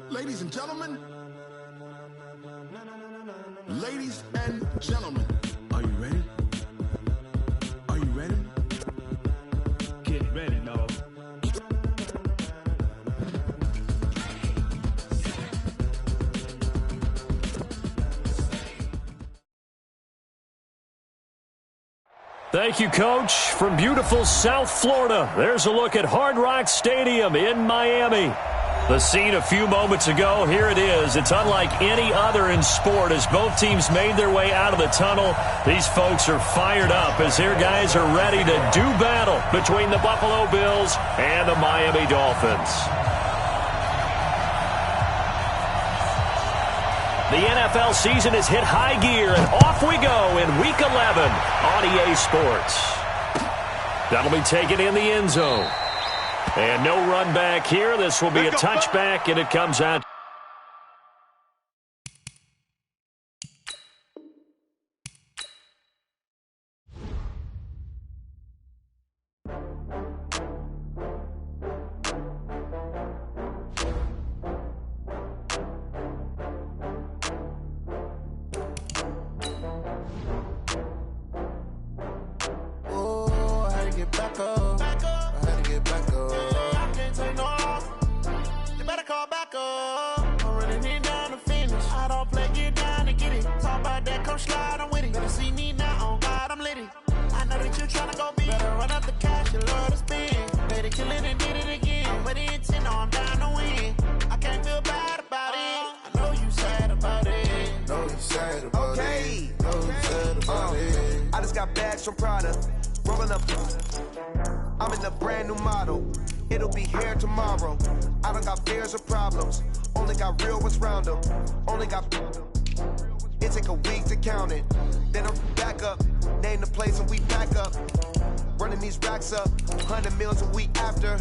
Ladies and gentlemen, ladies and gentlemen, are you ready? Are you ready? Get ready, dog. Thank you, Coach. From beautiful South Florida, there's a look at Hard Rock Stadium in Miami. The scene a few moments ago, here it is. It's unlike any other in sport as both teams made their way out of the tunnel. These folks are fired up as their guys are ready to do battle between the Buffalo Bills and the Miami Dolphins. The NFL season has hit high gear, and off we go in Week 11 on EA Sports. That'll be taken in the end zone. And no run back here. This will be a touchback, and it comes out. I'm in a brand new model. It'll be here tomorrow. I don't got fears or problems. Only got real ones round them. Only got. It take a week to count it. Then I'm back up. Name the place and we back up. Running these racks up. 100 meals a week after.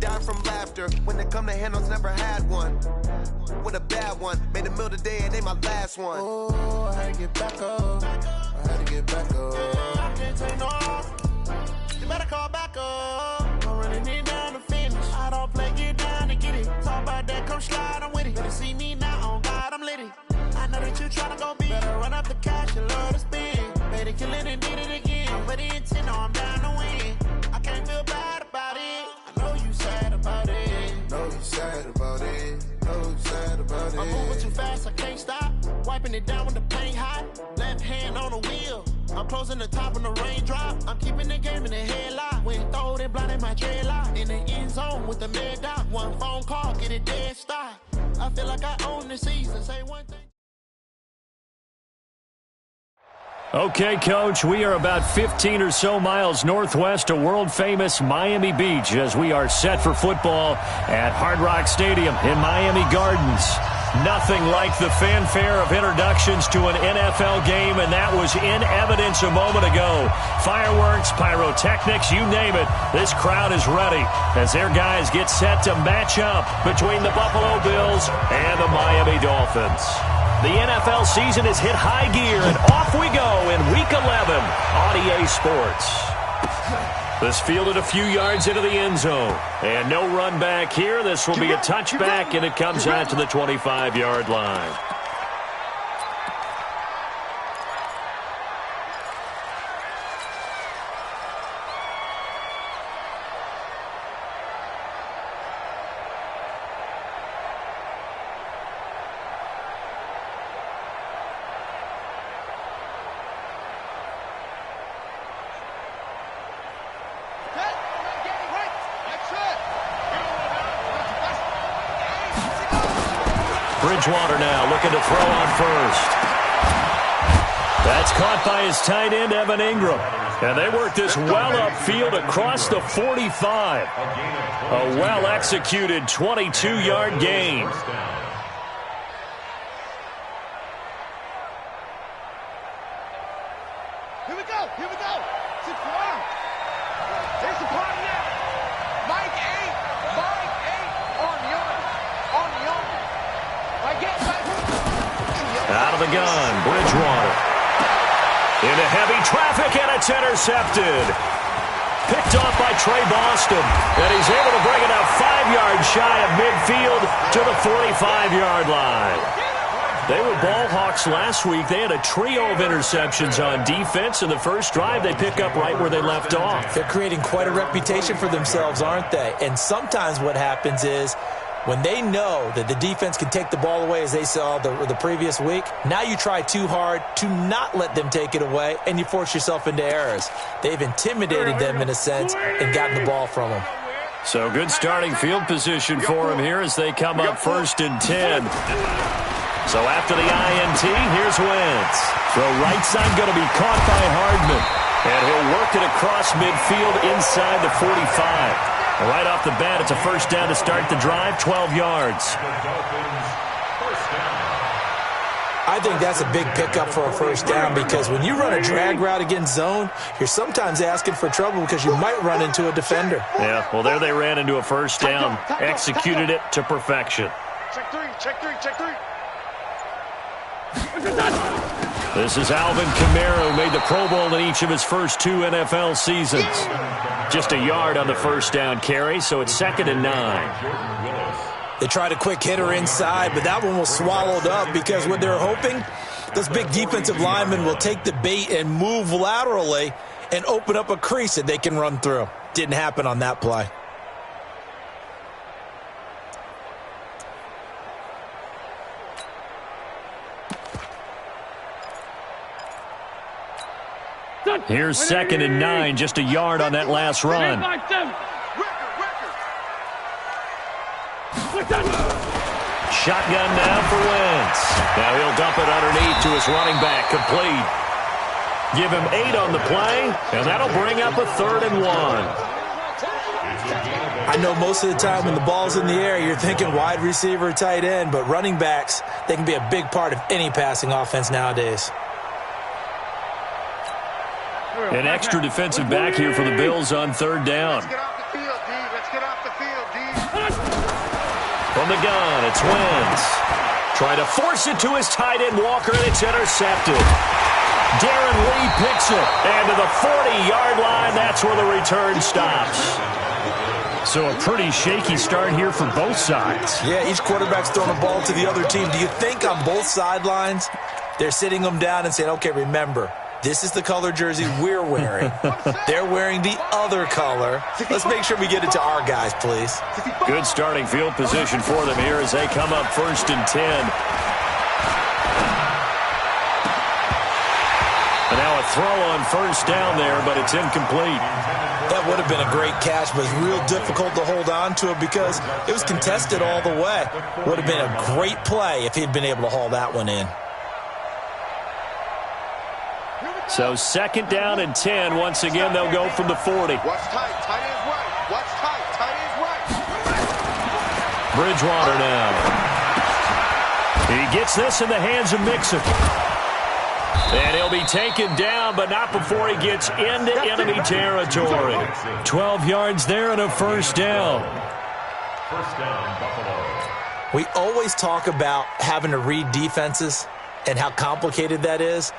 Down from laughter. When they come to handles, never had one. With a bad one. Made a meal today and they my last one. Oh, I had to get back up. I had to get back up. I can't take no off. You better call back up. I'm running it down to finish. I don't play, get down to get it. Talk about that, come slide, I'm with it. Better see me now, on God, I'm litty. I know that you tryna go big. Better run up the cash, you love to spin. Better kill it and did it again. But the intent, no, I'm down to win. I can't feel bad about it. I know you sad about it. Know you sad about it. Know you sad about it. I'm moving too fast, I can't stop. Wiping it down with the paint hot. Left hand on the wheel. I'm closing the top when the raindrop. I'm keeping the game in the headlock. When throw it blind in my dreadlock. In the end zone with the mad dot. One phone call, get it dead stop. I feel like I own the season. Say one thing. Okay, Coach, we are about 15 or so miles northwest of world-famous Miami Beach as we are set for football at Hard Rock Stadium in Miami Gardens. Nothing like the fanfare of introductions to an NFL game, and that was in evidence a moment ago. Fireworks, pyrotechnics, you name it. This crowd is ready as their guys get set to match up between the Buffalo Bills and the Miami Dolphins. The NFL season has hit high gear, and off we go in Week 11 on EA Sports. This fielded a few yards into the end zone. And no run back here. This will be a touchback, and it comes out to the 25-yard line. Bridgewater now looking to throw on first. That's caught by his tight end, Evan Ingram. And they work this well upfield across the 45. A well-executed 22-yard gain. Here we go. Here we go. 6-1. Here's the party now. Mike 8. Mike 8 on the arm. On the arm. Mike 8. Out of the gun, Bridgewater. Into heavy traffic, and it's intercepted. Picked off by Trey Boston, and he's able to bring it up 5 yards shy of midfield to the 45-yard line. They were ball hawks last week. They had a trio of interceptions on defense. In the first drive, they pick up right where they left off. They're creating quite a reputation for themselves, aren't they? And sometimes what happens is when they know that the defense can take the ball away, as they saw the previous week, now you try too hard to not let them take it away, and you force yourself into errors. They've intimidated them in a sense and gotten the ball from them. So good starting field position for them here as they come up 1st and 10. So after the INT, here's Wentz. Throw right side going to be caught by Hardman. And he'll work it across midfield inside the 45. Right off the bat, it's a first down to start the drive, 12 yards. I think that's a big pickup for a first down because when you run a drag route against zone, you're sometimes asking for trouble because you might run into a defender. Yeah, well, there they ran into a first down, executed it to perfection. Check 3, check 3, check 3. This is Alvin Kamara, who made the Pro Bowl in each of his first 2 NFL seasons. Just a yard on the first down carry, so it's 2nd and 9. They tried a quick hitter inside, but that one was swallowed up because what they're hoping, those big defensive linemen will take the bait and move laterally and open up a crease that they can run through. Didn't happen on that play. Here's 2nd and 9, just a yard on that last run. Shotgun now for Wentz. Now he'll dump it underneath to his running back, complete. Give him 8 on the play, and that'll bring up a 3rd and 1. I know most of the time when the ball's in the air, you're thinking wide receiver, tight end, but running backs, they can be a big part of any passing offense nowadays. An extra defensive back here for the Bills on 3rd down. Let's get off the field, D. Let's get off the field, D. From the gun, it's Wentz. Trying to force it to his tight end, Walker, and it's intercepted. Darren Lee picks it. And to the 40-yard line, that's where the return stops. So a pretty shaky start here for both sides. Yeah, each quarterback's throwing a ball to the other team. Do you think on both sidelines they're sitting them down and saying, okay, remember, this is the color jersey we're wearing. They're wearing the other color. Let's make sure we get it to our guys, please. Good starting field position for them here as they come up 1st and 10. And now a throw on 1st down there, but it's incomplete. That would have been a great catch, but it's real difficult to hold on to it because it was contested all the way. Would have been a great play if he'd been able to haul that one in. So 2nd down and 10. Once again, they'll go from the 40. Watch tight. Tight end's right. Watch tight. Tight end's right. Bridgewater now. He gets this in the hands of Mixon. And he'll be taken down, but not before he gets into enemy territory. 12 yards there and a first down. First down, Buffalo. We always talk about having to read defenses and how complicated that is.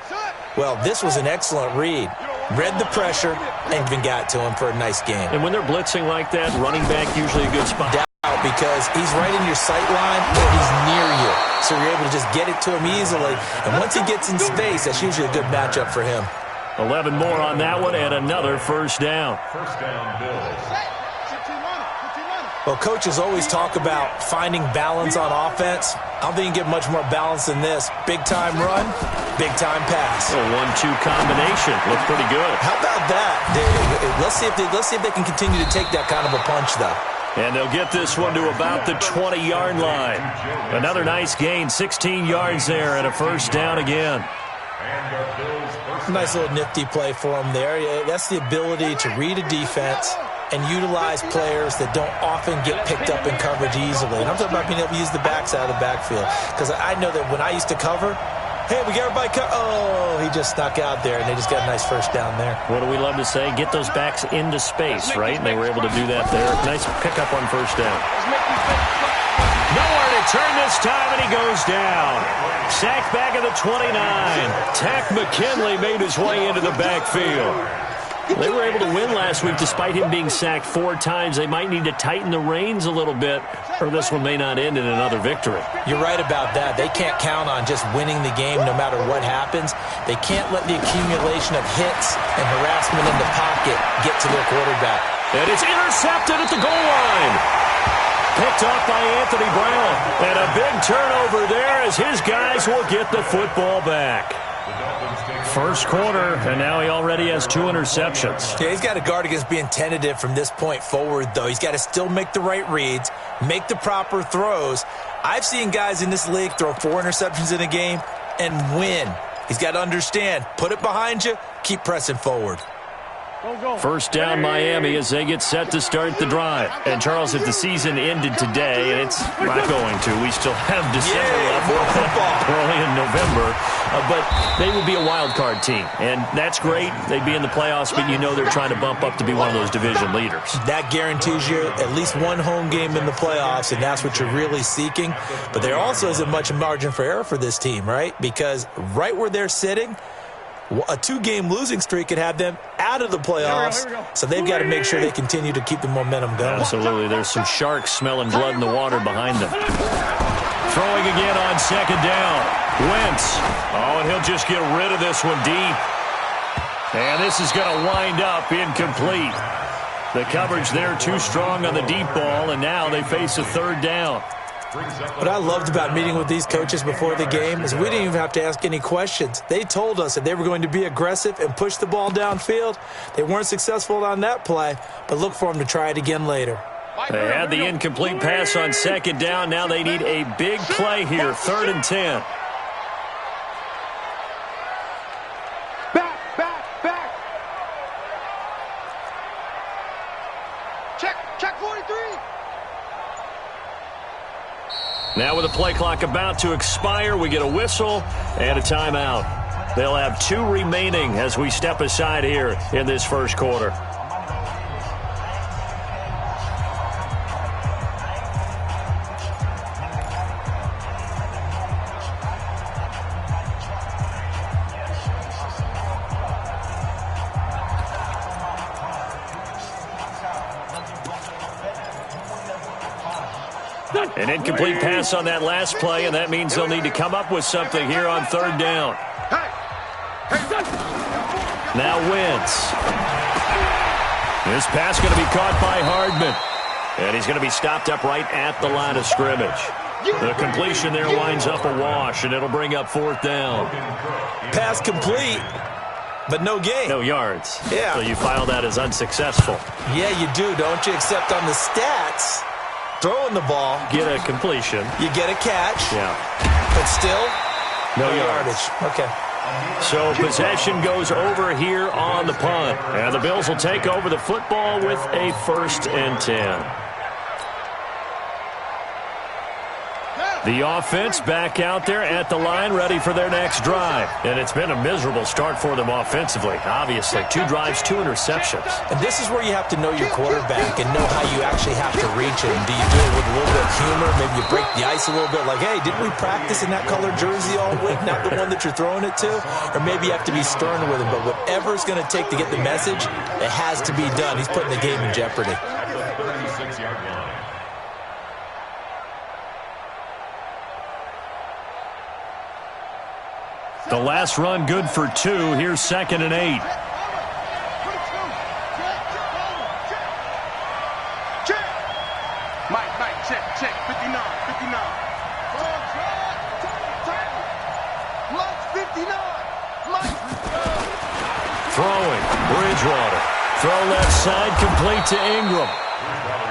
Well, this was an excellent read. Read the pressure and even got to him for a nice game. And when they're blitzing like that, running back usually a good spot. Doubt because he's right in your sight line or he's near you. So you're able to just get it to him easily. And once he gets in space, that's usually a good matchup for him. 11 more on that one and another first down. First down, Bills. Well, coaches always talk about finding balance on offense. I don't think you can get much more balance than this. Big-time run, big-time pass. A 1-2 combination. Looks pretty good. How about that? Let's see if they can continue to take that kind of a punch, though. And they'll get this one to about the 20-yard line. Another nice gain, 16 yards there, and a first down again. Nice little nifty play for him there. That's the ability to read a defense and utilize players that don't often get picked up in coverage easily. And I'm talking about being able to use the backside of the backfield. Because I know that when I used to cover, Hey, we got everybody cut. Oh, he just snuck out there, and they just got a nice first down there. What do we love to say? Get those backs into space, right? And they were able to do that there. Nice pickup on first down. Nowhere to turn this time, and he goes down. Sacked back at the 29. Tack McKinley made his way into the backfield. They were able to win last week despite him being sacked 4 times. They might need to tighten the reins a little bit, or this one may not end in another victory. You're right about that. They can't count on just winning the game no matter what happens. They can't let the accumulation of hits and harassment in the pocket get to their quarterback. And it's intercepted at the goal line. Picked off by Anthony Brown. And a big turnover there as his guys will get the football back. First quarter, and now he already has 2 interceptions. Yeah, he's got to guard against being tentative from this point forward, though. He's got to still make the right reads, make the proper throws. I've seen guys in this league throw 4 interceptions in a game and win. He's got to understand, put it behind you, keep pressing forward. First down Miami as they get set to start the drive. And Charles, if the season ended today, and it's not going to, we still have December left, early in November, but they would be a wild card team. And that's great. They'd be in the playoffs, but you know they're trying to bump up to be one of those division leaders. That guarantees you at least one home game in the playoffs, and that's what you're really seeking. But there also isn't much margin for error for this team, right? Because right where they're sitting, a 2-game losing streak could have them out of the playoffs, so they've got to make sure they continue to keep the momentum going. Absolutely. There's some sharks smelling blood in the water behind them. Throwing again on second down. Wentz. Oh, and he'll just get rid of this one deep. And this is going to wind up incomplete. The coverage there too strong on the deep ball, and now they face a third down. What I loved about meeting with these coaches before the game is we didn't even have to ask any questions. They told us that they were going to be aggressive and push the ball downfield. They weren't successful on that play, but look for them to try it again later. They had the incomplete pass on second down. Now they need a big play here, 3rd and 10. Back. Check 43. Now with the play clock about to expire, we get a whistle and a timeout. They'll have 2 remaining as we step aside here in this first quarter. An incomplete pass on that last play, and that means they'll need to come up with something here on 3rd down. Now Wentz. This pass going to be caught by Hardman. And he's going to be stopped up right at the line of scrimmage. The completion there winds up a wash, and it'll bring up 4th down. Pass complete, but no gain. No yards. Yeah. So you file that as unsuccessful. Yeah, you do, don't you? Except on the stats, throwing the ball. Get a completion. You get a catch. Yeah. But still, no yardage. Okay. So possession goes over here on the punt. And the Bills will take over the football with a 1st and 10. The offense back out there at the line, ready for their next drive. And it's been a miserable start for them offensively. Obviously, 2 drives, 2 interceptions. And this is where you have to know your quarterback and know how you actually have to reach him. Do you do it with a little bit of humor? Maybe you break the ice a little bit, like, hey, didn't we practice in that color jersey all week, not the one that you're throwing it to? Or maybe you have to be stern with him. But whatever it's going to take to get the message, it has to be done. He's putting the game in jeopardy. The last run good for 2. Here's 2nd and 8. Mike, check. 59. Mike, 59. Throwing, Bridgewater. Throw left side, complete to Ingram.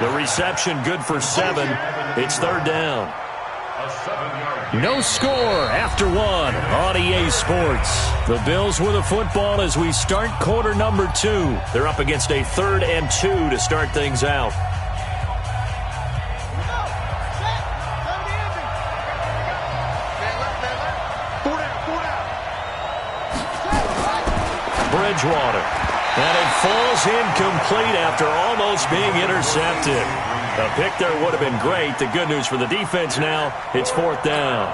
The reception good for 7. It's 3rd down. No score after 1 on EA Sports. The Bills with the football as we start quarter number 2. They're up against a 3rd and 2 to start things out. Four down. Bridgewater. And it falls incomplete after almost being intercepted. A pick there would have been great. The good news for the defense now, it's 4th down.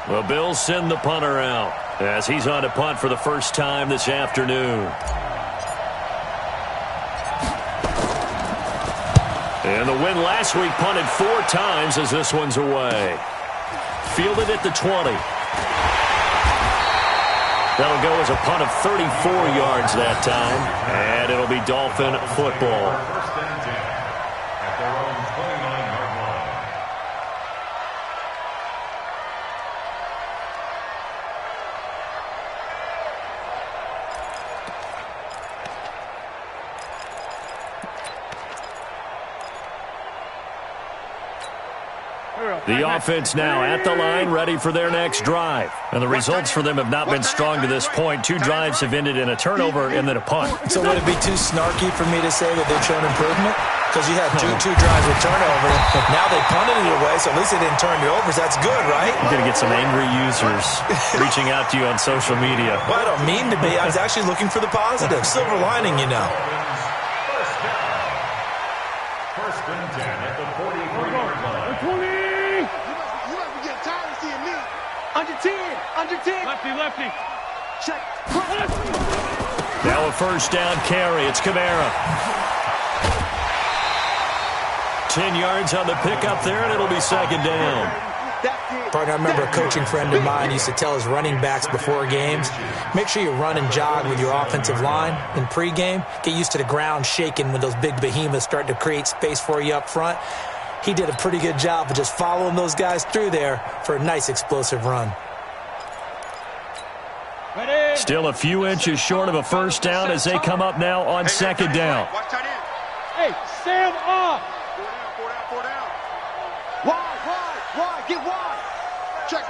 The Bills send the punter out as he's on to punt for the first time this afternoon. And the win last week punted 4 times as this one's away. Fielded at the 20. That'll go as a punt of 34 yards that time. And it'll be Dolphin football. First and 10 at their own 29-yard line. The offense now at the line, ready for their next drive. And the results for them have not been strong to this point. 2 drives have ended in a turnover and then a punt. So would it be too snarky for me to say that they've shown improvement? Because you had two drives with turnover. Now they punted it away, so at least they didn't turn it over. So that's good, right? You're going to get some angry users reaching out to you on social media. Well, I don't mean to be. I was actually looking for the positive. Silver lining, you know. First down. First and 10 at the 43-yard line. Under 10, under 10. Lefty. Check. Now a first down carry. It's Kamara. 10 yards on the pickup there, and it'll be 2nd down. Partner, I remember a coaching friend of mine used to tell his running backs before games, make sure you run and jog with your offensive line in pregame. Get used to the ground shaking when those big behemoths start to create space for you up front. He did a pretty good job of just following those guys through there for a nice explosive run. Still a few inches short of a first down as they come up now on 2nd down. Hey, stand up. 4 down. Wide. Get wide. Check.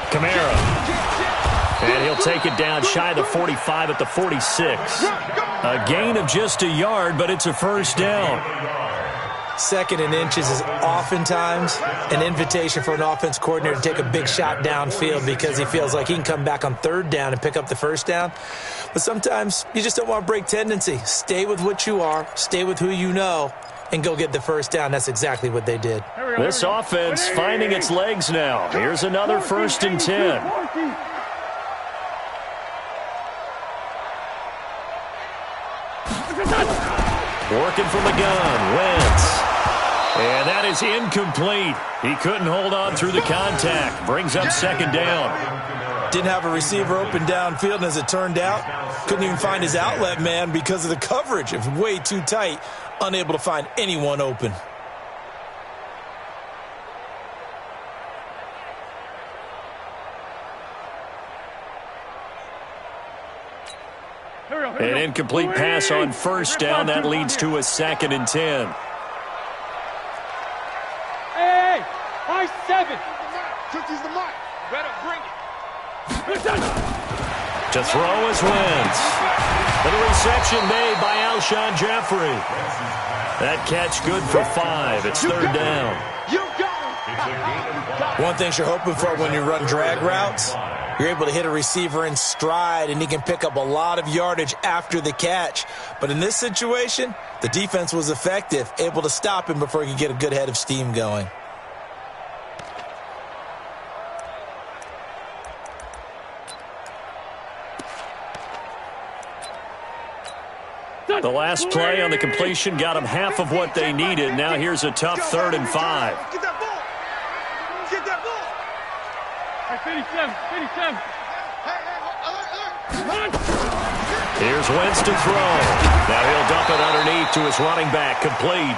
Kamara. And he'll take it down shy of the 45 at the 46. A gain of just a yard, but it's a first down. 2nd and inches is oftentimes an invitation for an offense coordinator to take a big shot downfield because he feels like he can come back on 3rd down and pick up the first down. But sometimes you just don't want to break tendency. Stay with what you are, stay with who you know, and go get the first down. That's exactly what they did. This offense finding its legs now. Here's another 1st and 10. Working from the gun, Wentz. And that is incomplete. He couldn't hold on through the contact. Brings up 2nd down. Didn't have a receiver open downfield, and as it turned out, couldn't even find his outlet man because of the coverage. It was way too tight, unable to find anyone open. An incomplete pass on first down. That leads to a 2nd and 10. Hey, high 7. Tootie's the mark. Better bring it. To throw is Wentz. And the reception made by Alshon Jeffrey. That catch good for 5. It's 3rd down. You got it. One thing you're hoping for when you run drag routes, you're able to hit a receiver in stride, and he can pick up a lot of yardage after the catch. But in this situation, the defense was effective, able to stop him before he could get a good head of steam going. The last play on the completion got them half of what they needed. Now here's a tough 3rd and 5. Get that ball. Get that ball. Hey, 57. Here's Wentz to throw. Now he'll dump it underneath to his running back, complete.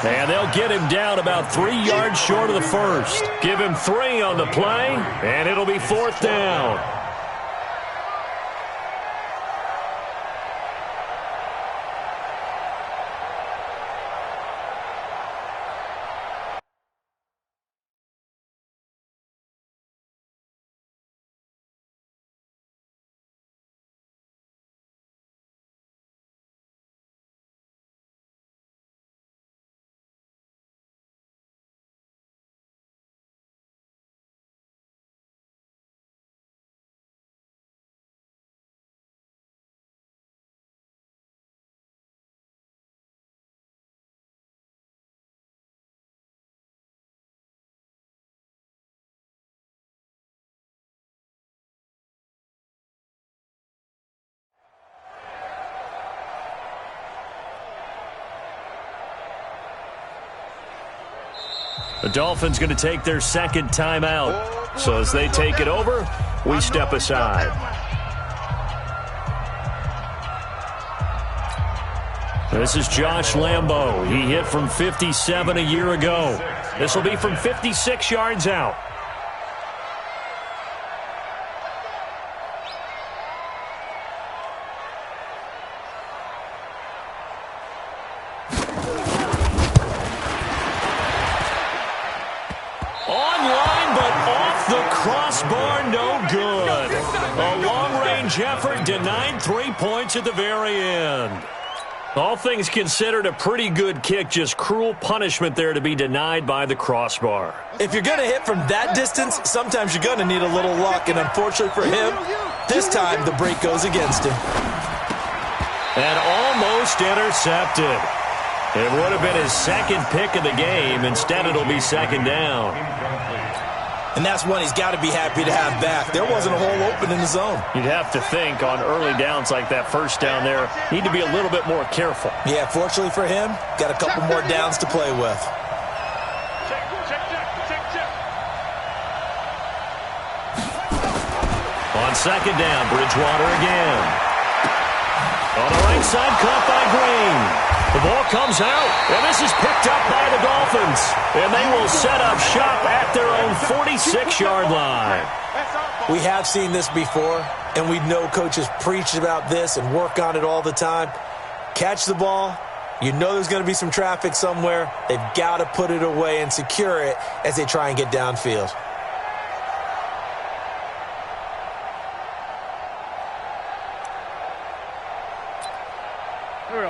And they'll get him down about 3 yards short of the first. Give him 3 on the play, and it'll be 4th down. The Dolphins going to take their second timeout. So as they take it over, we step aside. This is Josh Lambo. He hit from 57 a year ago. This will be from 56 yards out. Online, but off the crossbar, no good. A long-range effort denied 3 points at the very end. All things considered, a pretty good kick, just cruel punishment there to be denied by the crossbar. If you're going to hit from that distance, sometimes you're going to need a little luck, and unfortunately for him, this time the break goes against him. And almost intercepted. It would have been his second pick of the game. Instead, it'll be second down. And that's one he's got to be happy to have back. There wasn't a hole open in the zone. You'd have to think on early downs like that first down there, need to be a little bit more careful. Yeah, fortunately for him, got a couple more downs to play with. On second down, Bridgewater again. On the right side, caught by Green. The ball comes out, and this is picked up by the Dolphins. And they will set up shop at their own 46-yard line. We have seen this before, and we know coaches preach about this and work on it all the time. Catch the ball. You know there's going to be some traffic somewhere. They've got to put it away and secure it as they try and get downfield.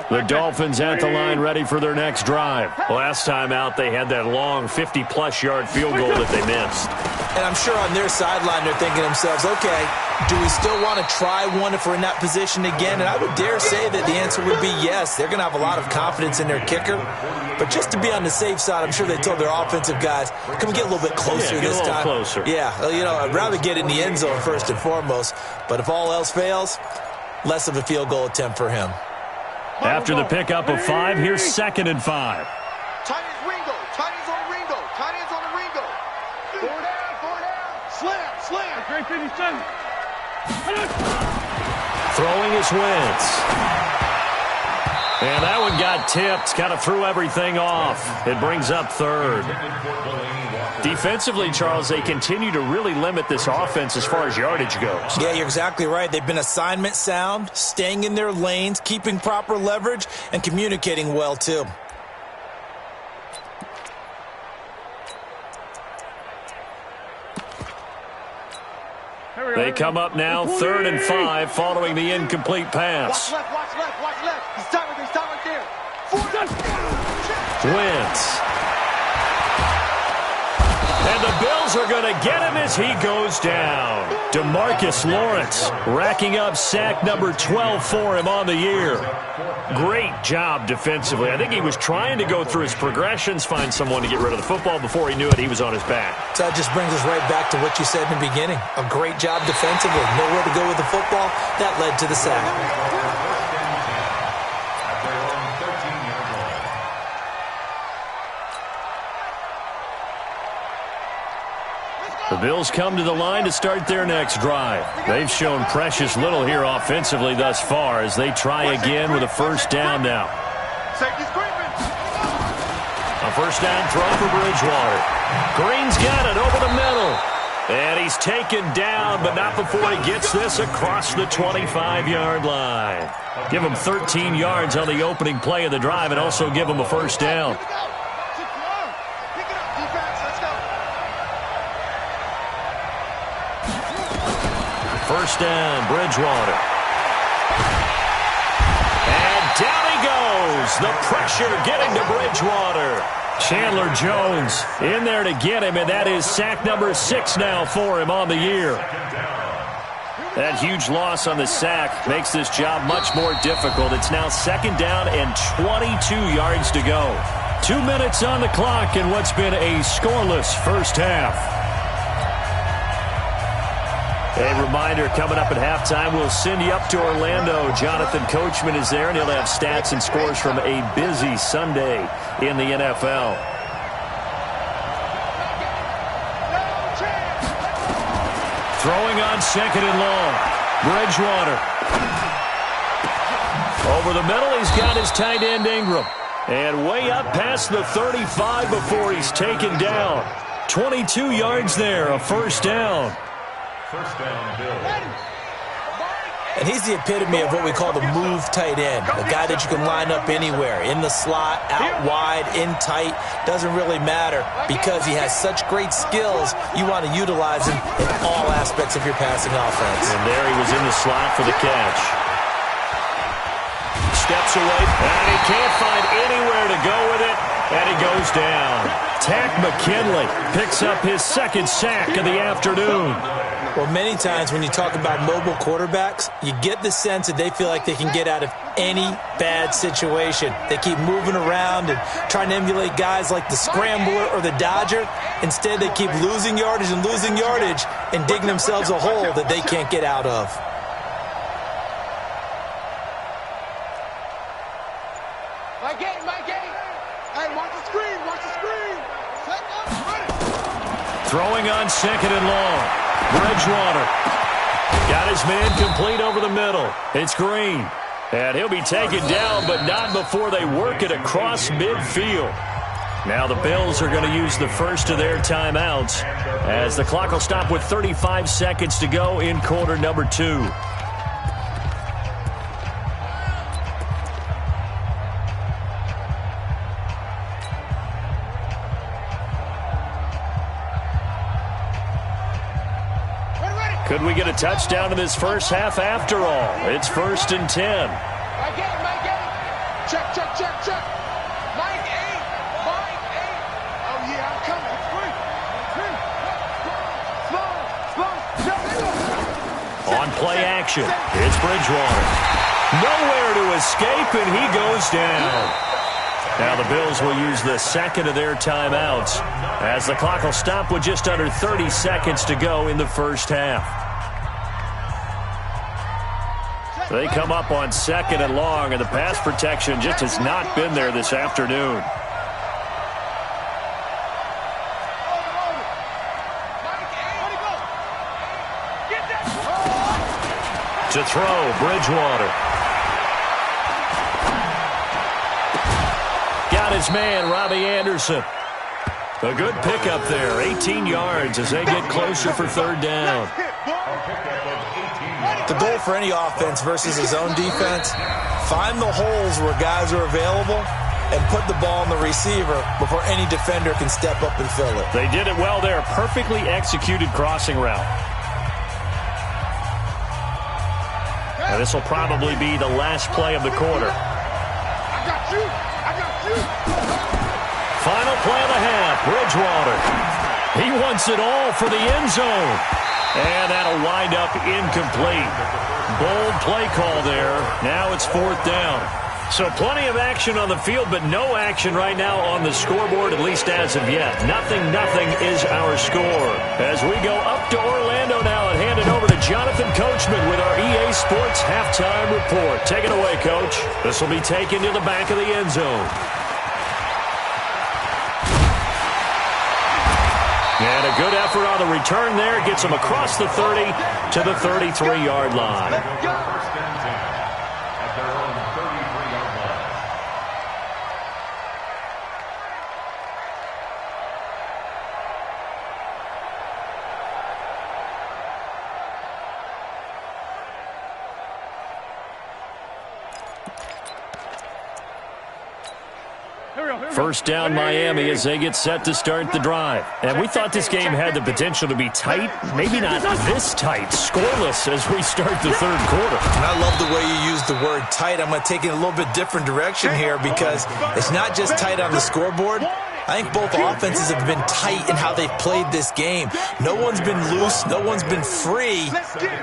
The Dolphins at the line ready for their next drive. Last time out, they had that long 50-plus yard field goal that they missed. And I'm sure on their sideline they're thinking to themselves, okay, do we still want to try one if we're in that position again? And I would dare say that the answer would be yes. They're going to have a lot of confidence in their kicker. But just to be on the safe side, I'm sure they told their offensive guys, can we get a little bit closer this time? Closer. Yeah, I'd rather get in the end zone first and foremost. But if all else fails, less of a field goal attempt for him. After the pickup of 5, here's 2nd and 5. Tight ends Ringo. Tight ends on the Ringo. Tight ends on the Ringo. 4 down. Slam. 357. Throwing is Wentz. And that one got tipped. Kind of threw everything off. It brings up 3rd. Defensively, Charles, they continue to really limit this offense as far as yardage goes. Yeah, you're exactly right. They've been assignment sound, staying in their lanes, keeping proper leverage, and communicating well, too. They come up now, 3rd and 5, following the incomplete pass. Watch left. He's tight right there. Wentz. And the Bills are going to get him as he goes down. DeMarcus Lawrence racking up sack number 12 for him on the year. Great job defensively. I think he was trying to go through his progressions, find someone to get rid of the football. Before he knew it, he was on his back. So that just brings us right back to what you said in the beginning. A great job defensively. Nowhere to go with the football. That led to the sack. The Bills come to the line to start their next drive. They've shown precious little here offensively thus far as they try again with a first down now. A first down throw for Bridgewater. Green's got it over the middle. And he's taken down, but not before he gets this across the 25-yard line. Give him 13 yards on the opening play of the drive and also give him a first down. First down, Bridgewater. And down he goes. The pressure getting to Bridgewater. Chandler Jones in there to get him, and that is sack number 6 now for him on the year. That huge loss on the sack makes this job much more difficult. It's now 2nd down and 22 yards to go. 2 minutes on the clock in what's been a scoreless first half. A reminder, coming up at halftime, we'll send you up to Orlando. Jonathan Coachman is there, and he'll have stats and scores from a busy Sunday in the NFL. Throwing on second and long. Bridgewater. Over the middle, he's got his tight end Ingram. And way up past the 35 before he's taken down. 22 yards there, a first down. First down, Bill. And he's the epitome of what we call the move tight end, a guy that you can line up anywhere, in the slot, out wide, in tight, doesn't really matter because he has such great skills. You want to utilize him in all aspects of your passing offense. And there he was in the slot for the catch. Steps away, and he can't find anywhere to go with it, and he goes down. Tack McKinley picks up his second sack of the afternoon. Well, many times when you talk about mobile quarterbacks, you get the sense that they feel like they can get out of any bad situation. They keep moving around and trying to emulate guys like the Scrambler or the Dodger. Instead, they keep losing yardage and digging themselves a hole that they can't get out of. My game. Hey, watch the screen. Set up, run it. Throwing on second and long. Bridgewater. Got his man complete over the middle. It's Green. And he'll be taken down, but not before they work it across midfield. Now the Bills are going to use the first of their timeouts as the clock will stop with 35 seconds to go in quarter number 2. Could we get a touchdown in this first half after all? It's 1st and 10. My game. Check. Mike 8. Oh, yeah, I'm coming. Slow. On play action, it's Bridgewater. Nowhere to escape, and he goes down. Now the Bills will use the second of their timeouts as the clock will stop with just under 30 seconds to go in the first half. They come up on second and long, and the pass protection just has not been there this afternoon. To throw, Bridgewater. Got his man, Robbie Anderson. A good pickup there, 18 yards as they get closer for third down. The goal for any offense versus his own defense, find the holes where guys are available and put the ball on the receiver before any defender can step up and fill it. They did it well there. Perfectly executed crossing route. And this will probably be the last play of the quarter. I got you. Final play of the half, Bridgewater. He wants it all for the end zone. And that'll wind up incomplete. Bold play call there. Now it's 4th down. So plenty of action on the field, but no action right now on the scoreboard, at least as of yet. Nothing is our score. As we go up to Orlando now and hand it over to Jonathan Coachman with our EA Sports halftime report. Take it away, Coach. This will be taken to the back of the end zone. And a good effort on the return there. Gets him across the 30 to the 33-yard line. First and 10 at their own 33-yard line. First down Miami as they get set to start the drive. And we thought this game had the potential to be tight, maybe not this tight, scoreless as we start the third quarter. And I love the way you use the word tight. I'm going to take it in a little bit different direction here because it's not just tight on the scoreboard. I think both offenses have been tight in how they've played this game. No one's been loose. No one's been free.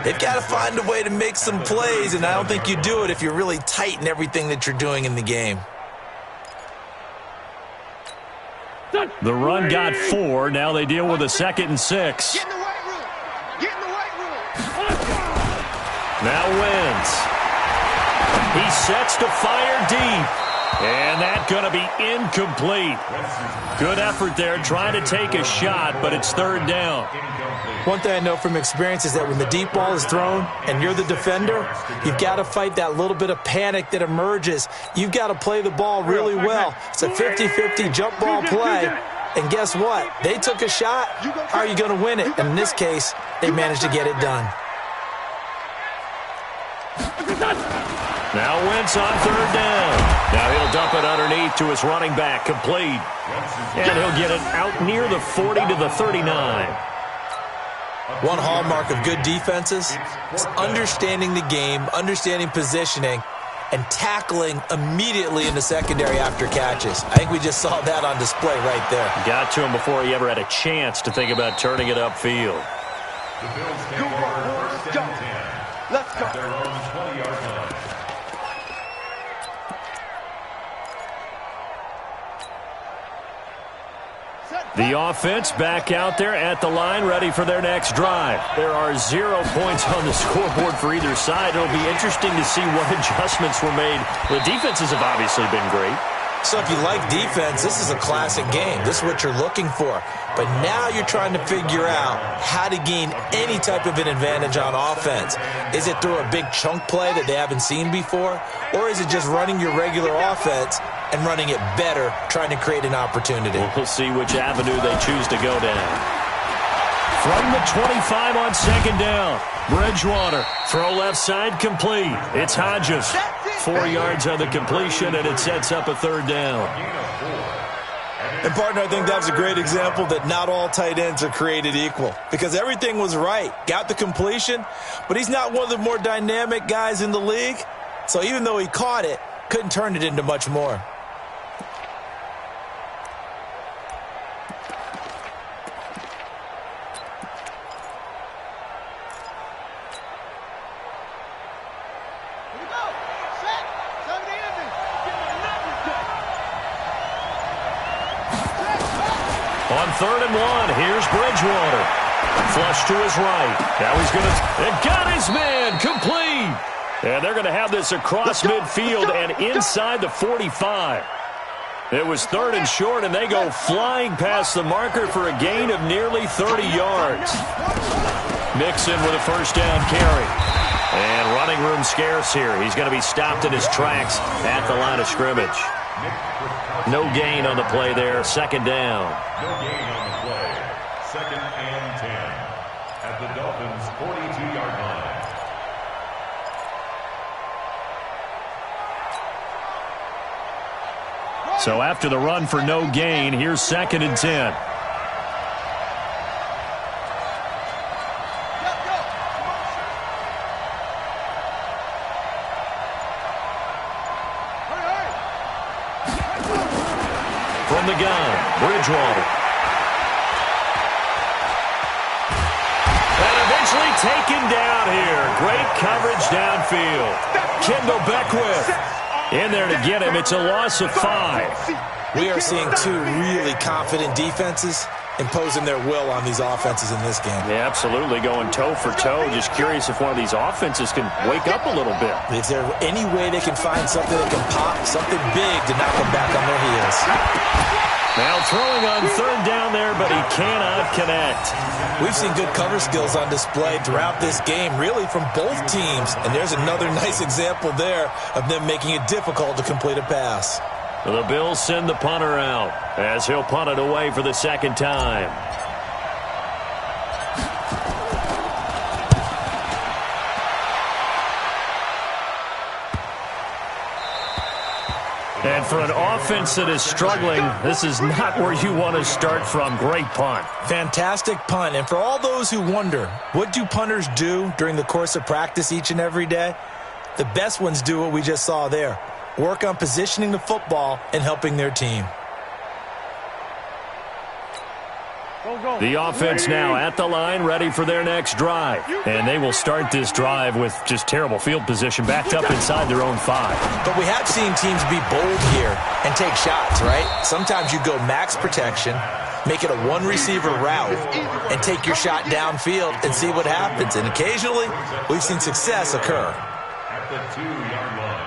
They've got to find a way to make some plays, and I don't think you do it if you're really tight in everything that you're doing in the game. The run got 4. Now they deal with a 2nd and 6. Get in the weight room. Now Wentz. He sets to fire deep. And that's going to be incomplete. Good effort there trying to take a shot, but it's 3rd down. One thing I know from experience is that when the deep ball is thrown and you're the defender, you've got to fight that little bit of panic that emerges. You've got to play the ball really well. It's a 50-50 jump ball play. And guess what? They took a shot. How are you going to win it? And in this case, they managed to get it done. Now Wentz on third down. Now he'll dump it underneath to his running back, complete. And he'll get it out near the 40 to the 39. One hallmark of good defenses is understanding the game, understanding positioning, and tackling immediately in the secondary after catches. I think we just saw that on display right there. Got to him before he ever had a chance to think about turning it upfield. The Bills take over first and 10. Let's go. At their own 20-yard line. The offense back out there at the line, ready for their next drive. There are 0 points on the scoreboard for either side. It'll be interesting to see what adjustments were made. The defenses have obviously been great. So if you like defense, this is a classic game. This is what you're looking for. But now you're trying to figure out how to gain any type of an advantage on offense. Is it through a big chunk play that they haven't seen before? Or is it just running your regular offense and running it better, trying to create an opportunity? We'll see which avenue they choose to go down. From the 25 on second down, Bridgewater, throw left side, complete. It's Hodges. 4 yards on the completion, and it sets up a third down. And, partner, I think that's a great example that not all tight ends are created equal, because everything was right. Got the completion, but he's not one of the more dynamic guys in the league. So even though he caught it, couldn't turn it into much more. On 3rd and 1, here's Bridgewater. Flush to his right. Now he's going to... It got his man, complete. And they're going to have this across midfield and inside the 45. It was 3rd and short, and they go flying past the marker for a gain of nearly 30 yards. Mixon with a first down carry. And running room scarce here. He's going to be stopped in his tracks at the line of scrimmage. No gain on the play there. Second down. No gain on the play. 2nd and 10. At the Dolphins' 42-yard line. So after the run for no gain, here's 2nd and 10. From the gun, Bridgewater. And eventually taken down here. Great coverage downfield. Kendall Beckwith in there to get him. It's a loss of 5. We are seeing two really confident defenses imposing their will on these offenses in this game. Yeah, absolutely, going toe for toe. Just curious if one of these offenses can wake up a little bit. Is there any way they can find something that can pop, something big to knock them back on their heels? Now throwing on 3rd down there, but he cannot connect. We've seen good cover skills on display throughout this game, really from both teams. And there's another nice example there of them making it difficult to complete a pass. The Bills send the punter out as he'll punt it away for the 2nd time. And for an offense that is struggling, this is not where you want to start from. Great punt. Fantastic punt. And for all those who wonder, what do punters do during the course of practice each and every day? The best ones do what we just saw there. Work on positioning the football and helping their team. The offense now at the line, ready for their next drive. And they will start this drive with just terrible field position, backed up inside their own 5. But we have seen teams be bold here and take shots, right? Sometimes you go max protection, make it a one-receiver route, and take your shot downfield and see what happens. And occasionally, we've seen success occur. At the 2-yard line.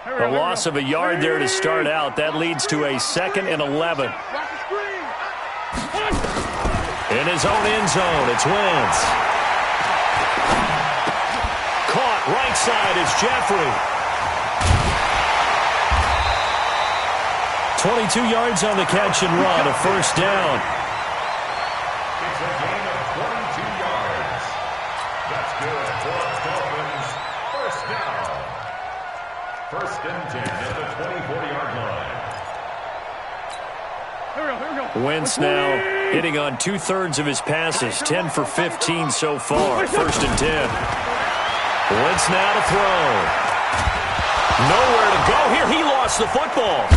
A loss of a yard there to start out. That leads to a 2nd and 11. In his own end zone, it's Wentz. Caught right side is Jeffrey. 22 yards on the catch and run, a first down. It's a gain of 22 yards. That's good for Dolphins. First down. First and 10 at the 24-yard line. Wentz now hitting on 2/3 of his passes, 10 for 15 so far. First and 10. Wentz now to throw. Nowhere to go here. He lost the football.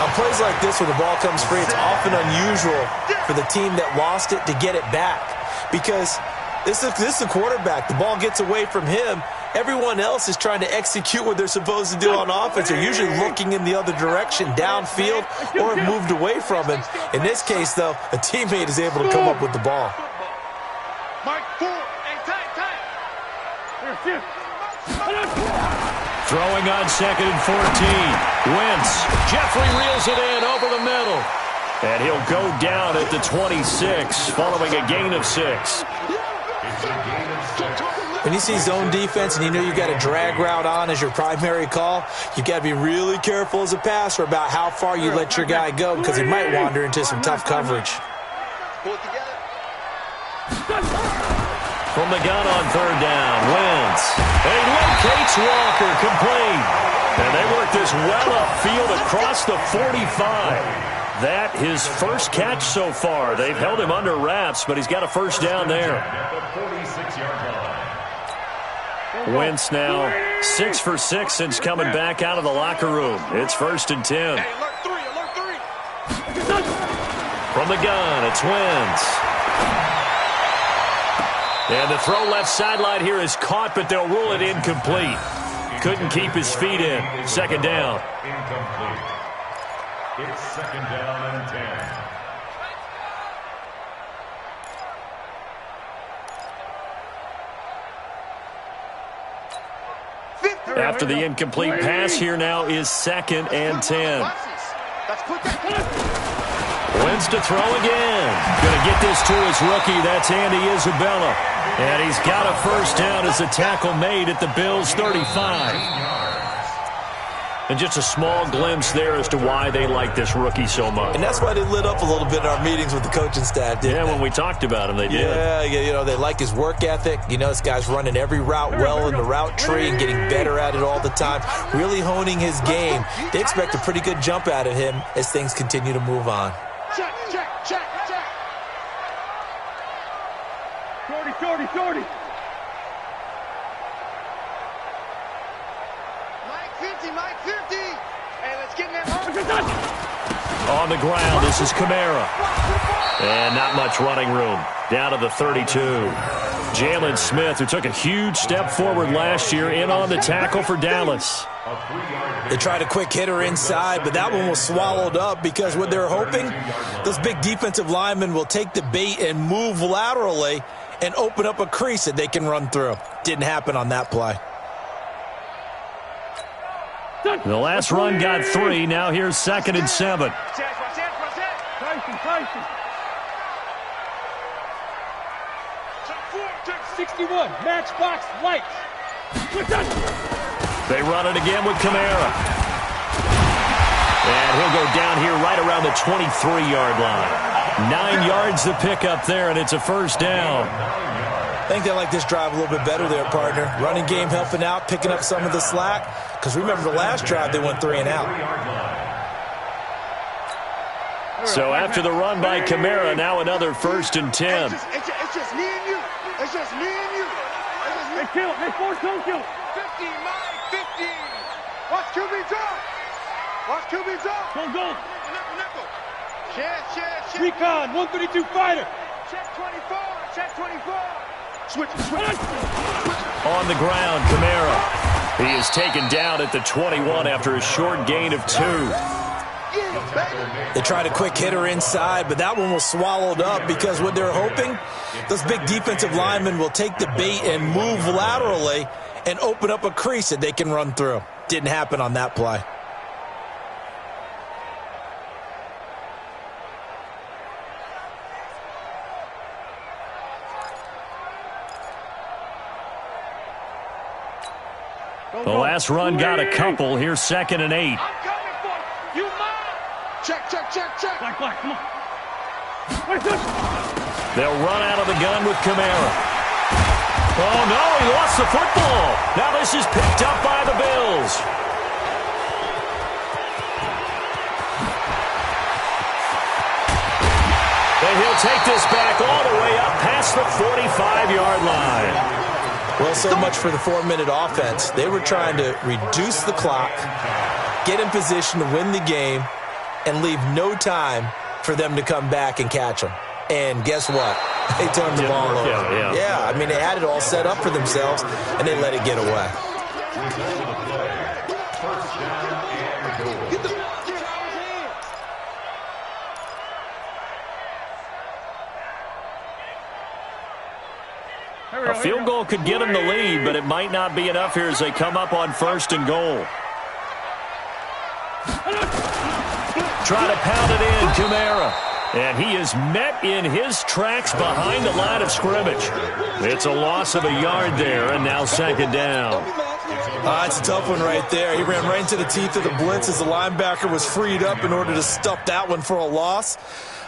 On plays like this, when the ball comes free, it's often unusual for the team that lost it to get it back. Because this is the quarterback. The ball gets away from him. Everyone else is trying to execute what they're supposed to do on offense. They're usually looking in the other direction, downfield, or have moved away from him. In this case, though, a teammate is able to come up with the ball. Throwing on 2nd and 14. Wentz. Jeffrey reels it in over the middle. And he'll go down at the 26, following a gain of 6. It's a gain of 6. When you see zone defense and you know you got a drag route on as your primary call, you got to be really careful as a passer about how far you let your guy go, because he might wander into some tough coverage. From the gun on 3rd down, Wentz. And he locates Walker, complete. And they work this well upfield across the 45. That his first catch so far. They've held him under wraps, but he's got a first down there. At the 46-yard line. Wentz now 6 for 6 since coming back out of the locker room. It's 1st and 10. Hey, alert three. From the gun, it's Wentz. And the throw left sideline here is caught, but they'll rule it incomplete. Couldn't keep his feet in. 2nd down. Incomplete. It's 2nd down and 10. After the incomplete pass, here now is 2nd and 10. Wentz to throw again. Going to get this to his rookie. That's Andy Isabella. And he's got a first down as the tackle made at the Bills' 35. And just a small glimpse there as to why they like this rookie so much. And that's why they lit up a little bit in our meetings with the coaching staff, didn't they? When we talked about him, they did. Yeah, you know, they like his work ethic. You know, this guy's running every route well in the route tree and getting better at it all the time, really honing his game. They expect a pretty good jump out of him as things continue to move on. Check. 40. Mike 50. Hey, let's get in that. On the ground, this is Kamara. And not much running room. Down to the 32. Jalen Smith, who took a huge step forward last year, in on the tackle for Dallas. They tried a quick hitter inside, but that one was swallowed up because what they're hoping, those big defensive linemen will take the bait and move laterally and open up a crease that they can run through. Didn't happen on that play. The last run got 3. Now here's 2nd and 7. 61, matchbox lights. They run it again with Kamara. And he'll go down here right around the 23-yard line. 9 yards to pick up there, and it's a first down. I think they like this drive a little bit better there, partner. Running game helping out, picking up some of the slack. Because remember the last drive, they went 3 and out. So after the run by Kamara, now another 1st and 10. It's just me and you. It's just me and you. Hey, kill. Hey, force don't kill. 50, Mike, 50. Watch QB drop. Don't go. Nickel. Check. Recon, 132 fighter. Check 24. Switch. On the ground, Kamara. He is taken down at the 21 after a short gain of 2. They tried a quick hitter inside, but that one was swallowed up because what they're hoping, those big defensive linemen will take the bait and move laterally and open up a crease that they can run through. Didn't happen on that play. The last run got a couple. Here's 2nd and 8. I'm coming for you. You mine. Check. Black, come on. They'll run out of the gun with Kamara. Oh, no, he lost the football. Now this is picked up by the Bills. And he'll take this back all the way up past the 45-yard line. Well, so much for the 4-minute offense. They were trying to reduce the clock, get in position to win the game, and leave no time for them to come back and catch them. And guess what? They turned the ball over. Yeah, I mean, they had it all set up for themselves, and they let it get away. A field goal could get them the lead, but it might not be enough here as they come up on 1st and goal. Try to pound it in, Kamara. And he is met in his tracks behind the line of scrimmage. It's a loss of a yard there, and now 2nd down. It's a tough one right there. He ran right into the teeth of the blitz as the linebacker was freed up in order to stuff that one for a loss.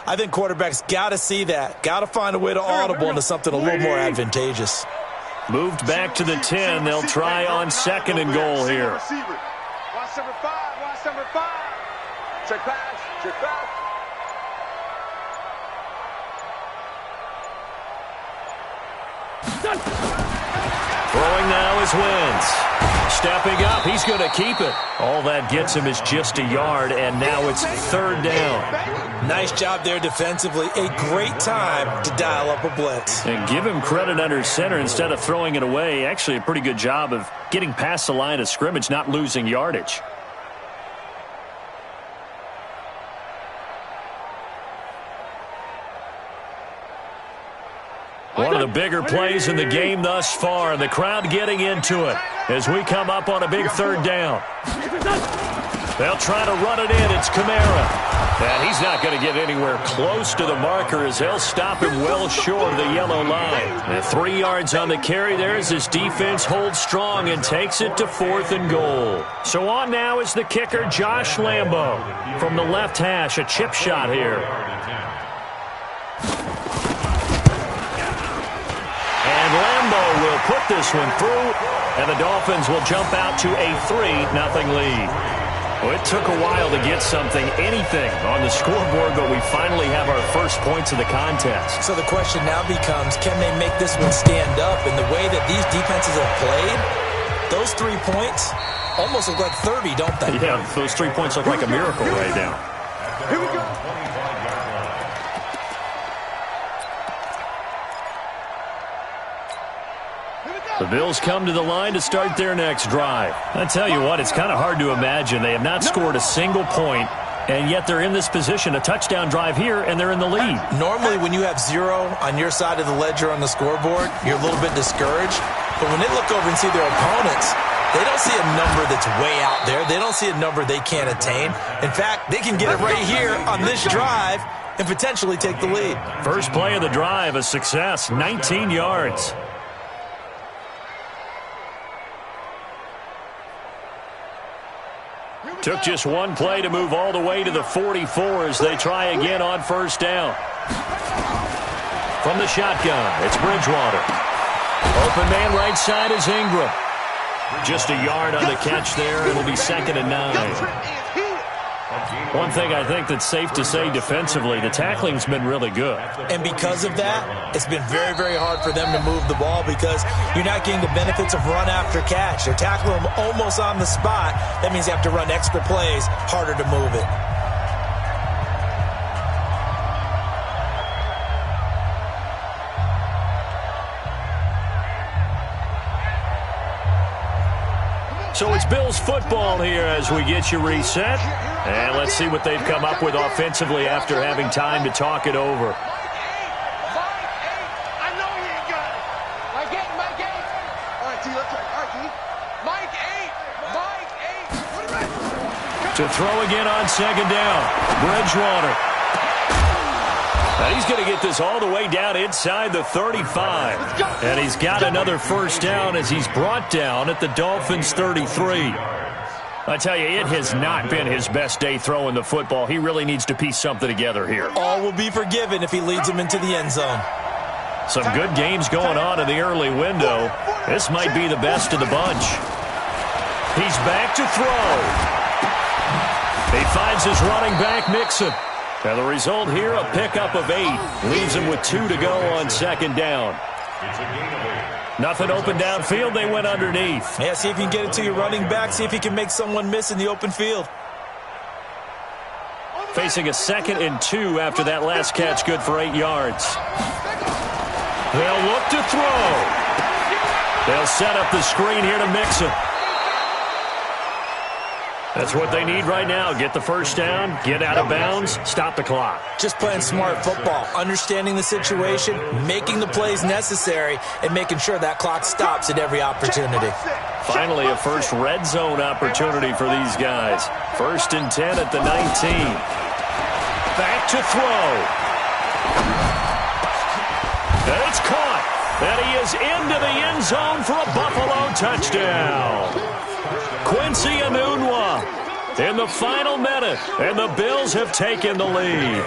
I think quarterbacks got to see that. Got to find a way to audible into something a little more advantageous. Moved back to the 10. They'll try on 2nd and goal here. Watch number 5. Check pass. Throwing now is Wentz. Stepping up, he's going to keep it. All that gets him is just a yard, and now it's 3rd down. Nice job there defensively. A great time to dial up a blitz. And give him credit under center instead of throwing it away. Actually, a pretty good job of getting past the line of scrimmage, not losing yardage. One of the bigger plays in the game thus far, and the crowd getting into it as we come up on a big 3rd down. They'll try to run it in. It's Kamara. And he's not going to get anywhere close to the marker as they'll stop him well short of the yellow line. And 3 yards on the carry there as his defense holds strong and takes it to 4th and goal. So on now is the kicker, Josh Lambo. From the left hash, a chip shot here. And Lambo will put this one through, and the Dolphins will jump out to a 3-0 lead. Well, it took a while to get anything on the scoreboard, but we finally have our first points of the contest. So the question now becomes, can they make this one stand up? And the way that these defenses have played, those 3 points almost look like 30, don't they? Yeah, those 3 points look like a miracle right now. Here we go. The Bills come to the line to start their next drive. I tell you what, it's kind of hard to imagine. They have not scored a single point, and yet they're in this position, a touchdown drive here, and they're in the lead. Normally, when you have 0 on your side of the ledger on the scoreboard, you're a little bit discouraged. But when they look over and see their opponents, they don't see a number that's way out there. They don't see a number they can't attain. In fact, they can get it right here on this drive and potentially take the lead. First play of the drive, a success, 19 yards. Took just one play to move all the way to the 44 as they try again on 1st down. From the shotgun, it's Bridgewater. Open man right side is Ingram. Just a yard on the catch there. It'll be 2nd and 9. One thing I think that's safe to say defensively, the tackling's been really good. And because of that, it's been very, very hard for them to move the ball because you're not getting the benefits of run after catch. They're tackling them almost on the spot. That means you have to run extra plays, harder to move it. So it's Bills football here as we get you reset. And let's see what they've come up with offensively after having time to talk it over. I know he ain't got it. Mike 8. All right, T, let's try. All right, T. Mike 8. To throw again on 2nd down. Bridgewater. And he's going to get this all the way down inside the 35. And he's got another first down as he's brought down at the Dolphins' 33. I tell you, it has not been his best day throwing the football. He really needs to piece something together here. All will be forgiven if he leads him into the end zone. Some good games going on in the early window. This might be the best of the bunch. He's back to throw. He finds his running back, Mixon. And the result here, a pickup of 8. Leaves him with 2 to go on second down. It's a gain of 8. Nothing open downfield. They went underneath. Yeah, see if you can get it to your running back. See if he can make someone miss in the open field. Facing a 2nd and 2 after that last catch, good for 8 yards. They'll look to throw. They'll set up the screen here to Mixon. That's what they need right now. Get the first down, get out of bounds, stop the clock. Just playing smart football, understanding the situation, making the plays necessary, and making sure that clock stops at every opportunity. Finally, a first red zone opportunity for these guys. 1st and 10 at the 19. Back to throw. And it's caught. And he is into the end zone for a Buffalo touchdown. Quincy Enunwa in the final minute, and the Bills have taken the lead.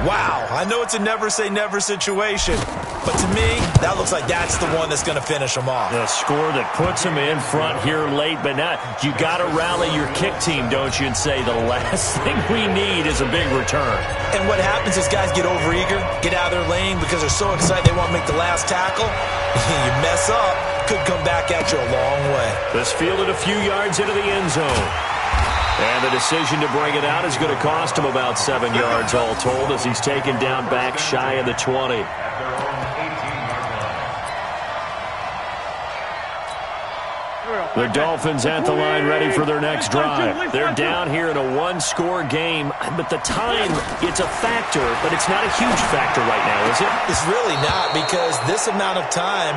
Wow, I know it's a never-say-never situation, but to me, that looks like that's the one that's going to finish them off. The score that puts them in front here late, but now you got to rally your kick team, don't you, and say the last thing we need is a big return. And what happens is guys get overeager, get out of their lane because they're so excited they want to make the last tackle. You mess up, could come back at you a long way. This fielded a few yards into the end zone. And the decision to bring it out is going to cost him about 7 yards all told as he's taken down back shy of the 20. The Dolphins at the line ready for their next drive. They're down here in a one-score game, but the time, it's a factor, but it's not a huge factor right now, is it? It's really not, because this amount of time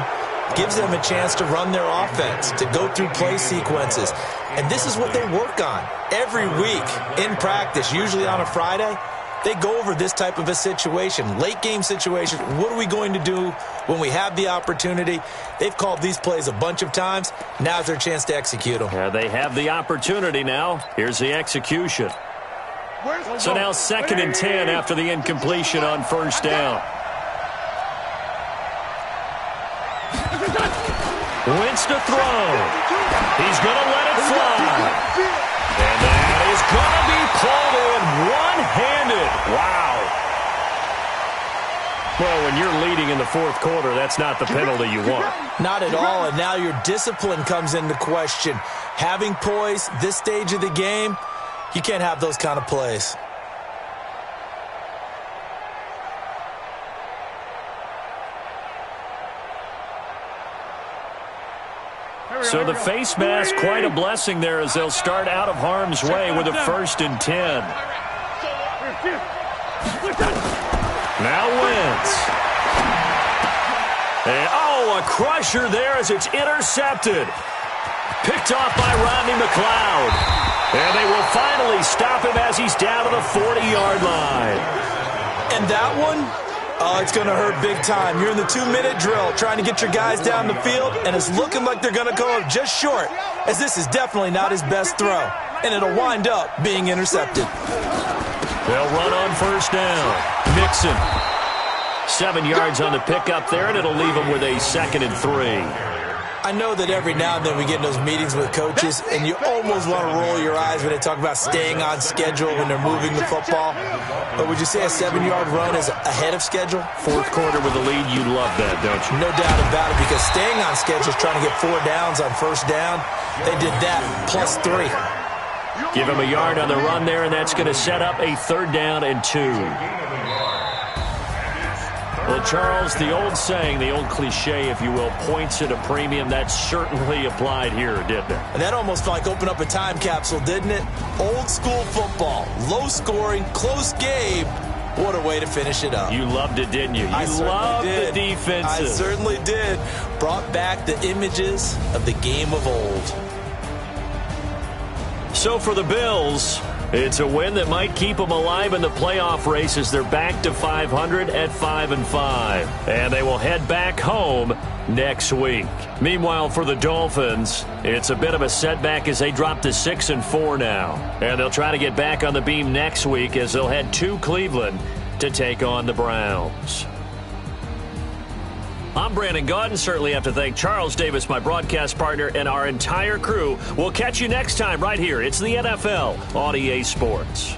gives them a chance to run their offense, to go through play sequences. And this is what they work on every week in practice, usually on a Friday. They go over this type of a situation, late game situation. What are we going to do when we have the opportunity? They've called these plays a bunch of times. Now's their chance to execute them. Yeah, they have the opportunity now. Here's the execution. So now 2nd and 10 after the incompletion on first down. Wentz to throw. He's going to let it fly. And that is going to be pulled in one-handed. Wow. Well, when you're leading in the 4th quarter, that's not the penalty you want. Not at all, and now your discipline comes into question. Having poise this stage of the game, you can't have those kind of plays. So the face mask, quite a blessing there as they'll start out of harm's way with a 1st and 10. Now Wentz. And, a crusher there as it's intercepted. Picked off by Rodney McLeod. And they will finally stop him as he's down to the 40-yard line. And that one? Oh, it's going to hurt big time. You're in the 2-minute drill trying to get your guys down the field, and it's looking like they're going to go just short, as this is definitely not his best throw, and it'll wind up being intercepted. They'll run on first down. Mixon. 7 yards on the pickup there, and it'll leave them with a 2nd and 3. I know that every now and then we get in those meetings with coaches, and you almost want to roll your eyes when they talk about staying on schedule when they're moving the football. But would you say a 7-yard run is ahead of schedule? 4th quarter with a lead, you love that, don't you? No doubt about it, because staying on schedule is trying to get 4 downs on first down. They did that, plus 3. Give him a yard on the run there, and that's going to set up a 3rd down and 2. Well, Charles, the old saying, the old cliche, if you will, points at a premium, that certainly applied here, didn't it? And that almost like opened up a time capsule, didn't it? Old school football, low scoring, close game. What a way to finish it up. You loved it, didn't you? You loved the defenses. I certainly did. Brought back the images of the game of old. So for the Bills, It's a win that might keep them alive in the playoff race as they're back to 500 at 5-5. And they will head back home next week. Meanwhile, for the Dolphins, it's a bit of a setback as they drop to 6-4 now. And they'll try to get back on the beam next week as they'll head to Cleveland to take on the Browns. I'm Brandon Gaudin. Certainly have to thank Charles Davis, my broadcast partner, and our entire crew. We'll catch you next time right here. It's the NFL on EA Sports.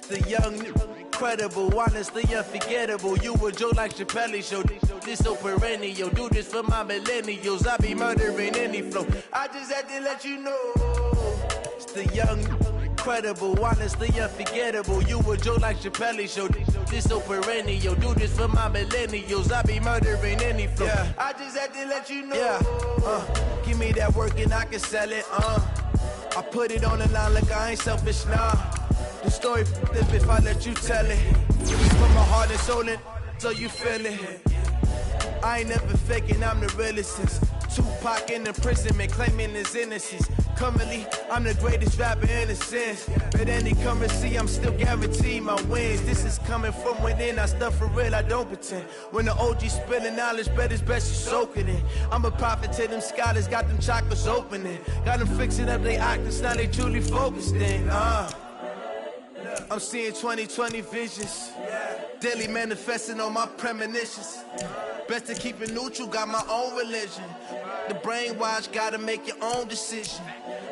The young, incredible, honestly unforgettable. You a Joe like Chappelle show. This so perennial. Do this for my millennials. I be murdering any flow. I just had to let you know. It's the young, incredible, honestly unforgettable. You a Joe like Chappelle show. This so perennial. Do this for my millennials. I be murdering any flow. Yeah. I just had to let you know. Yeah. Give me that work and I can sell it. I put it on the line like I ain't selfish, nah. The story f***ed if I let you tell it. Put my heart and soul in, so you feel it. I ain't never faking, I'm the realest since Tupac in imprisonment, claiming his innocence. Currently, I'm the greatest rapper in a sense. But any currency, I'm still guaranteed my wins. This is coming from within, I stuff for real, I don't pretend. When the OG spilling knowledge, bet it's best you soak it in. I'm a prophet to them scholars, got them chakras opening. Got them fixing up their octaves, now they truly focused in. I'm seeing 2020 visions. Daily manifesting on my premonitions. Best to keep it neutral, got my own religion. The brainwash, gotta make your own decision.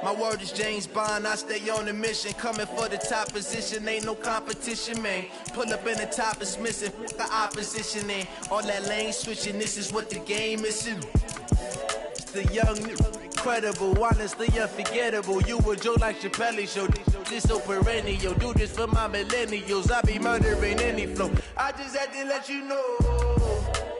My word is James Bond, I stay on the mission. Coming for the top position, ain't no competition, man. Pull up in the top is missing, the opposition in. All that lane switching, this is what the game is in. It's the young, incredible, honestly unforgettable. You a joke like Chappelle show. This so perennial, do this for my millennials. I be murdering any flow. I just had to let you know.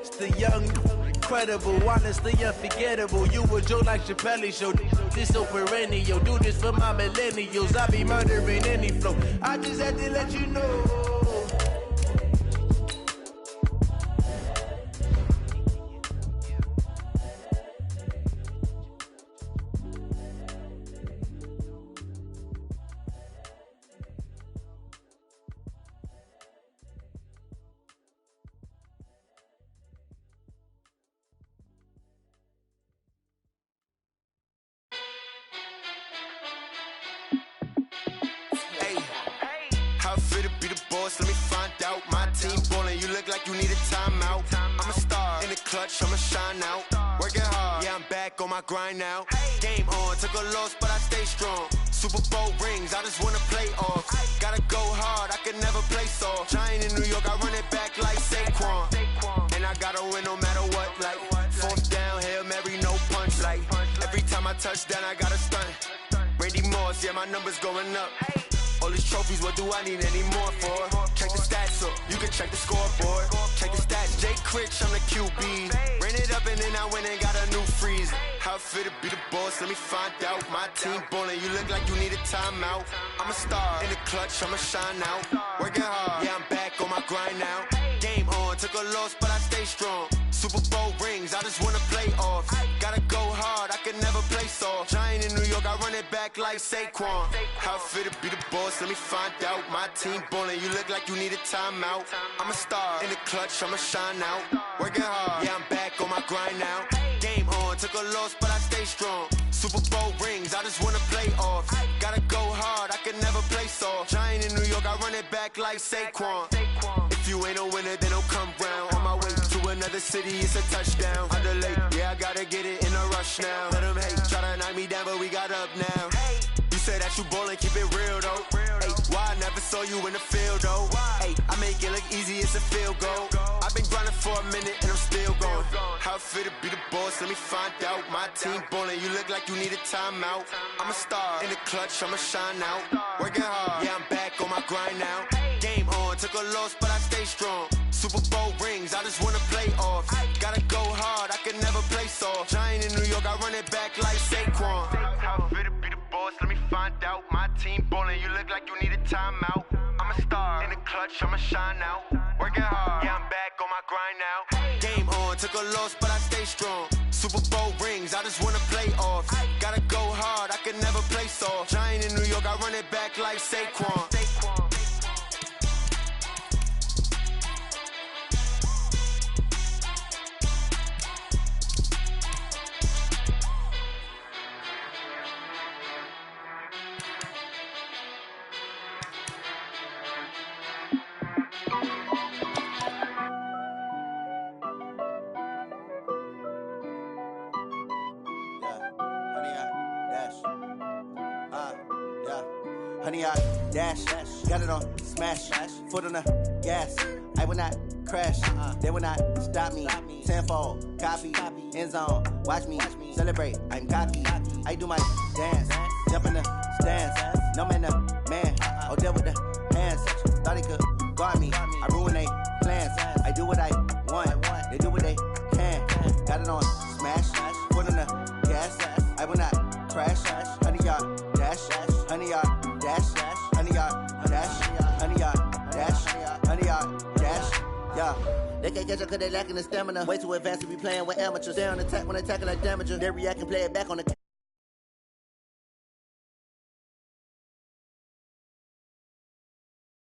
It's the young, incredible, honestly unforgettable. You a joke like Chappelle show. This so perennial, do this for my millennials. I be murdering any flow. I just had to let you know. Let me find out. My team ballin', you look like you need a timeout. I'm a star in the clutch, I'ma shine out. Working hard, yeah, I'm back on my grind now. Game on, took a loss, but I stay strong. Super Bowl rings, I just wanna play off. Gotta go hard, I can never play soft. Giant in New York, I run it back like Saquon. And I gotta win no matter what, like fourth down, Hail Mary, no punch. Like every time I touch down, I gotta stunt. Randy Moss, yeah, my numbers going up. All these trophies, what do I need any more for? Check the stats up, you can check the scoreboard. Check the stats, Jay Critch, I'm the QB. Ran it up and then I went and got a new freeze. How it feel to be the boss, let me find out. My team ballin', you look like you need a timeout. I'm a star in the clutch, I'ma shine out. Working hard, yeah, I'm back on my grind now. Game on, took a loss, but I stay strong. Super Bowl rings, I just wanna play off. Gotta go hard, I can never play soft. Giant in New York, I run it back like Saquon. How it feel to be the boss, let me find out. My team ballin', you look like you need a timeout. I'm a star in the clutch, I'ma shine out. Working hard, yeah, I'm back on my grind now. Game on, took a loss, but I stay strong. Super Bowl rings, I just wanna play off. Gotta go hard, I can never play soft. Giant in New York, I run it back like Saquon. If you ain't a winner, then don't come round. On my way to another city, it's a touchdown. Under late, yeah, I gotta get it in a rush now. Let them hate, try to knock me down, but we got up now. You say that you ballin', keep it real though. Ay, why I never saw you in the field though? Ay, I make it look easy, it's a field goal. I've been grinding for a minute and I'm still going. How it feel to be the boss, let me find out. My team ballin', you look like you need a timeout. I'm a star in the clutch, I'ma shine out. Working hard, yeah, I'm back on my grind now. Game on, took a loss, but I stay strong. Super Bowl rings, I just wanna play off. Gotta go hard, I can never play soft. Giant in New York, I run it back like Saquon. How it feel to be the boss, let me find out. My team ballin', you look like you need a timeout. I'm a star in the clutch, I'ma shine out. Working hard, yeah, I'm back on my grind now. Game on, took a loss, but I stay strong. Super Bowl rings, I just wanna play off. Gotta go hard, I can never play soft. Giant in New York, I run it back like Saquon. Honey, I dash, got it on smash, foot on the gas. I will not crash, they will not stop me. Tenfold, copy, end zone, watch me celebrate. I'm cocky, I do my dance, jump in the stands. No man, the man, oh, deal with the hands. Thought he could guard me, I ruin they plans. I do what I want, they do what they can. Got it on smash, foot on the gas. I will not crash, honey, y'all dash, honey, y'all dash, honey, y'all dash, honey, y'all dash, honey, y'all dash, yeah. They can't catch up cause they lacking the stamina. Way too advanced to be playing with amateurs. Stay on attack when attacking like damager. They react and play it back on the